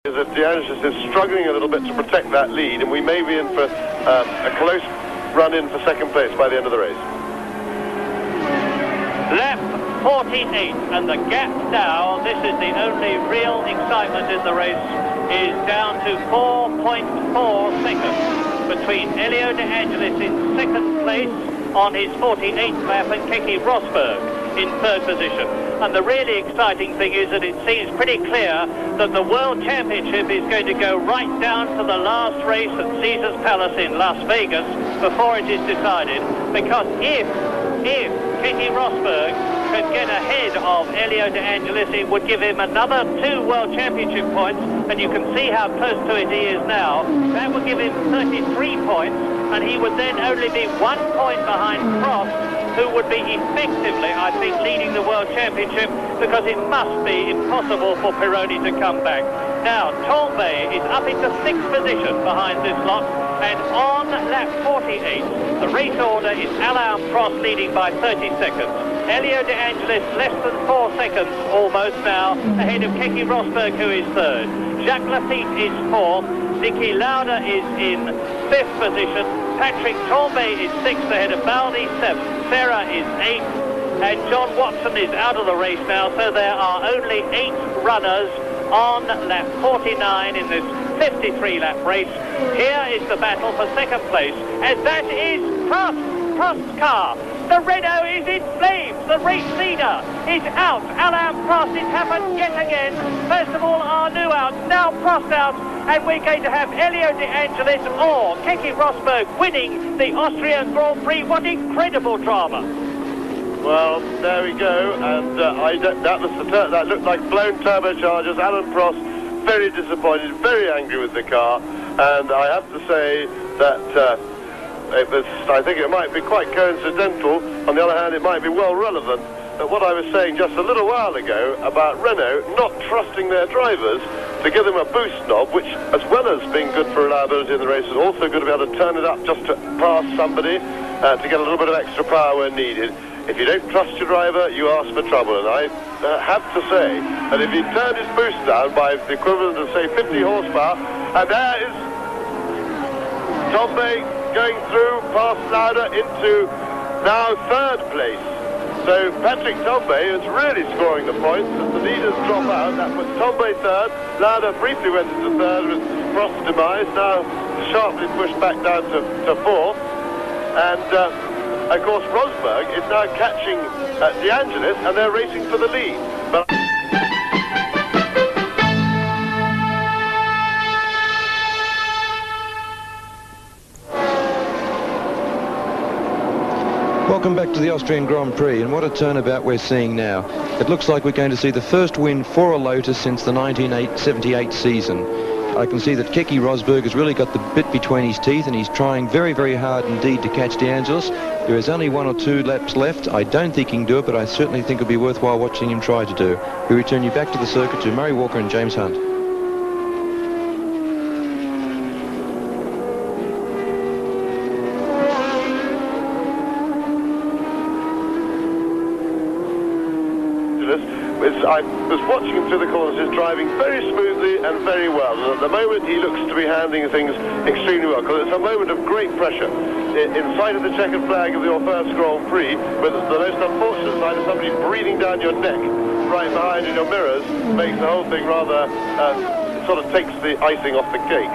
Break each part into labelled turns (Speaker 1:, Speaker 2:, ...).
Speaker 1: Is that Angelis is struggling a little bit to protect that lead, and we may be in for a close run-in for second place by the end of the race.
Speaker 2: Lap 48, and the gap now, this is the only real excitement in the race, is down to 4.4 seconds between Elio De Angelis in second place on his 48th lap and Keke Rosberg in third position. And the really exciting thing is that it seems pretty clear that the World Championship is going to go right down to the last race at Caesars Palace in Las Vegas before it is decided, because if Keke Rosberg could get ahead of Elio De Angelis, it would give him another 2 World Championship points, and you can see how close to it he is now. That would give him 33 points, and he would then only be 1 point behind Prost, who would be effectively, I think, leading the World Championship, because it must be impossible for Pironi to come back. Now, Tombay is up into 6th position behind this lot, and on lap 48, the race order is Alain Prost leading by 30 seconds. Elio De Angelis less than 4 seconds almost now, ahead of Keke Rosberg, who is third. Jacques Lafitte is 4th. Niki Lauda is in 5th position. Patrick Tombay is 6th ahead of Baldi, 7th. Serra is 8th. And John Watson is out of the race now, so there are only 8 runners on lap 49 in this 53-lap race. Here is the battle for second place, and that is Prost's car. The Renault is in flames. The race leader is out. Alain Prost, it's happened yet again. First of all, Arnoux out, now Prost out, and we're going to have Elio De Angelis or Keke Rosberg winning the Austrian Grand Prix. What incredible drama.
Speaker 1: Well, there we go, and that looked like blown turbochargers. Alain Prost very disappointed, very angry with the car, and I have to say that I think it might be quite coincidental. On the other hand, it might be well relevant that what I was saying just a little while ago about Renault not trusting their drivers to give them a boost knob, which, as well as being good for reliability in the race, is also good to be able to turn it up just to pass somebody, to get a little bit of extra power when needed. If you don't trust your driver, you ask for trouble, and I have to say that if he turned his boost down by the equivalent of, say, 50 horsepower, and there is Tombay going through past Lauda into now third place. So Patrick Tombay is really scoring the points as the leaders drop out. That puts Tombay third. Lauda briefly went into third with Prost's demise, now sharply pushed back down to fourth. And of course, Rosberg is now catching De Angelis, and they're racing for the lead. But
Speaker 3: welcome back to the Austrian Grand Prix, and what a turnabout we're seeing now. It looks like we're going to see the first win for a Lotus since the 1978 season. I can see that Keke Rosberg has really got the bit between his teeth, and he's trying very, very hard indeed to catch De Angelis. There is only 1 or 2 laps left. I don't think he can do it, but I certainly think it'll be worthwhile watching him try to do. We return you back to the circuit to Murray Walker and James Hunt.
Speaker 1: I was watching him through the corners. He's driving very smoothly and very well, and at the moment he looks to be handling things extremely well, because it's a moment of great pressure in sight of the checkered flag of your first Grand Prix, with the most unfortunate sight of somebody breathing down your neck right behind in your mirrors. Makes the whole thing rather sort of takes the icing off the cake.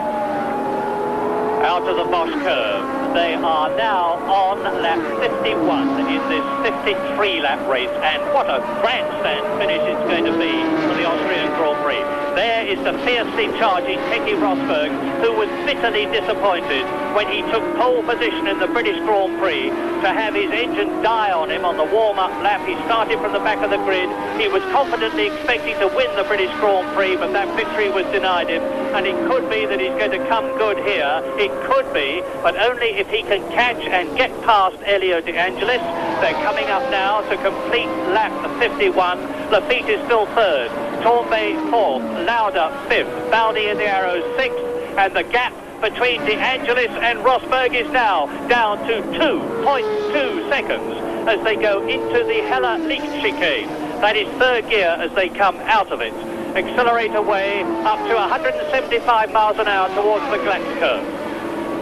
Speaker 2: Out of the Bosch curve. They are now on lap 51 in this 53-lap race, and what a grandstand finish it's going to be for the Austrian Grand Prix. There is the fiercely charging Keke Rosberg, who was bitterly disappointed when he took pole position in the British Grand Prix to have his engine die on him on the warm-up lap. He started from the back of the grid. He was confidently expecting to win the British Grand Prix, but that victory was denied him, and it could be that he's going to come good here. It could be, but only if he can catch and get past Elio De Angelis. They're coming up now to complete lap 51. Lafitte is still third. Tombay 4th. Lauda 5th. Baldi in the arrows 6th. And the gap between De Angelis and Rosberg is now down to 2.2 seconds as they go into the Heller Licht chicane. That is third gear as they come out of it. accelerate away up to 175 miles an hour towards the glass curve.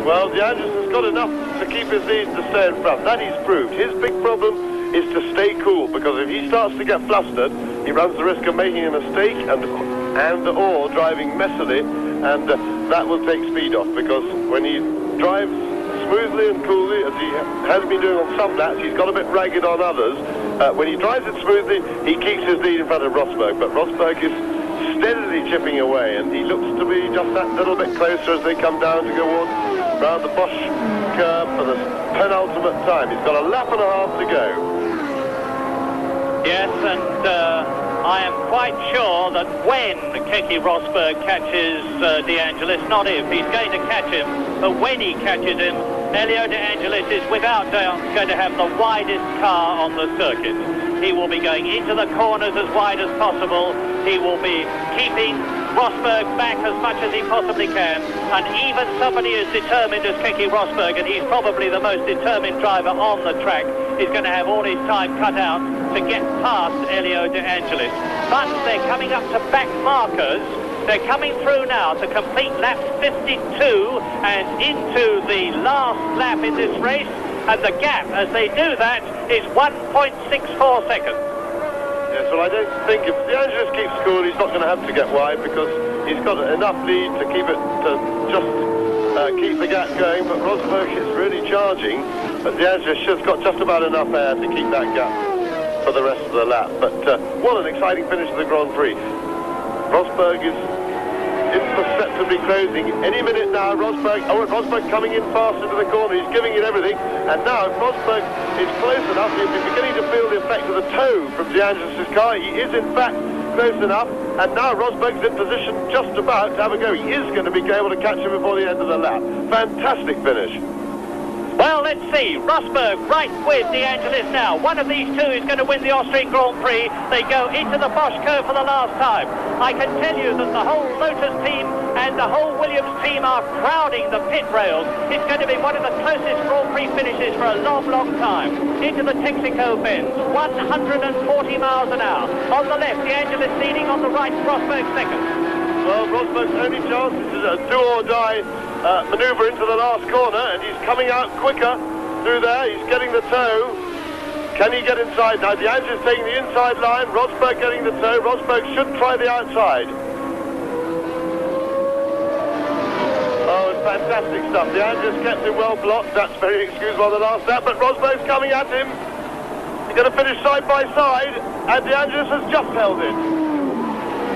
Speaker 1: Well, De Angelis has got enough to keep his lead to stay in front. That he's proved. His big problem is to stay cool, because if he starts to get flustered, he runs the risk of making a mistake and or driving messily, and that will take speed off, because when he drives smoothly and coolly, as he has been doing on some laps, he's got a bit ragged on others. When he drives it smoothly, he keeps his lead in front of Rosberg, but Rosberg is steadily chipping away, and he looks to be just that little bit closer as they come down to go on round the Bosch curve for the penultimate time. He's got a lap and a half to go.
Speaker 2: Yes, and I am quite sure that when Keke Rosberg catches De Angelis, not if, he's going to catch him, but when he catches him, Elio De Angelis is without doubt going to have the widest car on the circuit. He will be going into the corners as wide as possible. He will be keeping Rosberg back as much as he possibly can, and even somebody as determined as Keke Rosberg, and he's probably the most determined driver on the track, is going to have all his time cut out to get past Elio De Angelis. But they're coming up to back markers. They're coming through now to complete lap 52 and into the last lap in this race, and the gap as they do that is 1.64 seconds.
Speaker 1: Yes, well, I don't think if De Angelis keeps cool, he's not going to have to get wide, because he's got enough lead to keep it, to just keep the gap going. But Rosberg is really charging, but De Angelis has got just about enough air to keep that gap for the rest of the lap. But what an exciting finish of the Grand Prix. Rosberg is imperceptibly closing. Any minute now, Rosberg coming in fast into the corner. He's giving it everything. And now, if Rosberg is close enough, he'll be beginning to feel the effect of the toe from De Angelis' car. He is, in fact, close enough. And now Rosberg's in position just about to have a go. He is going to be able to catch him before the end of the lap. Fantastic finish.
Speaker 2: Well, let's see. Rosberg right with De Angelis now. One of these two is going to win the Austrian Grand Prix. They go into the Bosch curve for the last time. I can tell you that the whole Lotus team and the whole Williams team are crowding the pit rails. It's going to be one of the closest Grand Prix finishes for a long, long time. Into the Texaco bends, 140 miles an hour. On the left, De Angelis leading, on the right, Rosberg second.
Speaker 1: Well, Rosberg's only chance is a do-or-die manoeuvre into the last corner, and he's coming out quicker through there. He's getting the toe. Can he get inside? Now, De Angelis taking the inside line. Rosberg getting the toe. Rosberg should try the outside. Oh, it's fantastic stuff. De Angelis kept him well blocked. That's very excusable on the last lap, but Rosberg's coming at him. He's going to finish side by side, and De Angelis has just held it.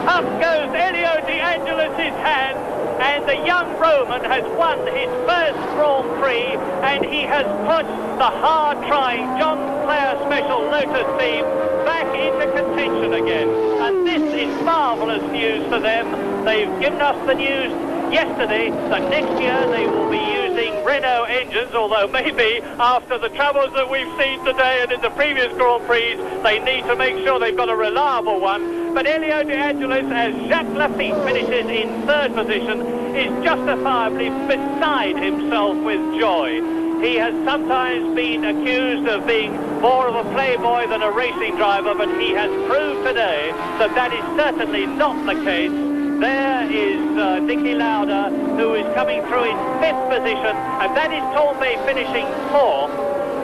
Speaker 2: Up goes Elio De Angelis' hand, and the young Roman has won his first Grand Prix, and he has put the hard-trying John Clare Special Lotus team back into contention again. And this is marvellous news for them. They've given us the news yesterday that next year they will be using Renault engines, although maybe after the troubles that we've seen today and in the previous Grand Prix, they need to make sure they've got a reliable one. But Elio De Angelis, as Jacques Lafitte finishes in third position, is justifiably beside himself with joy. He has sometimes been accused of being more of a playboy than a racing driver, but he has proved today that that is certainly not the case. There is Niki Lauda, who is coming through in fifth position, and that is Torbay finishing fourth,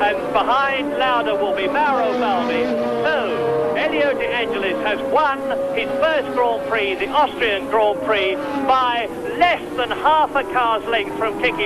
Speaker 2: and behind Lauda will be Mauro Baldi. So Elio De Angelis has won his first Grand Prix, the Austrian Grand Prix, by less than half a car's length from Keke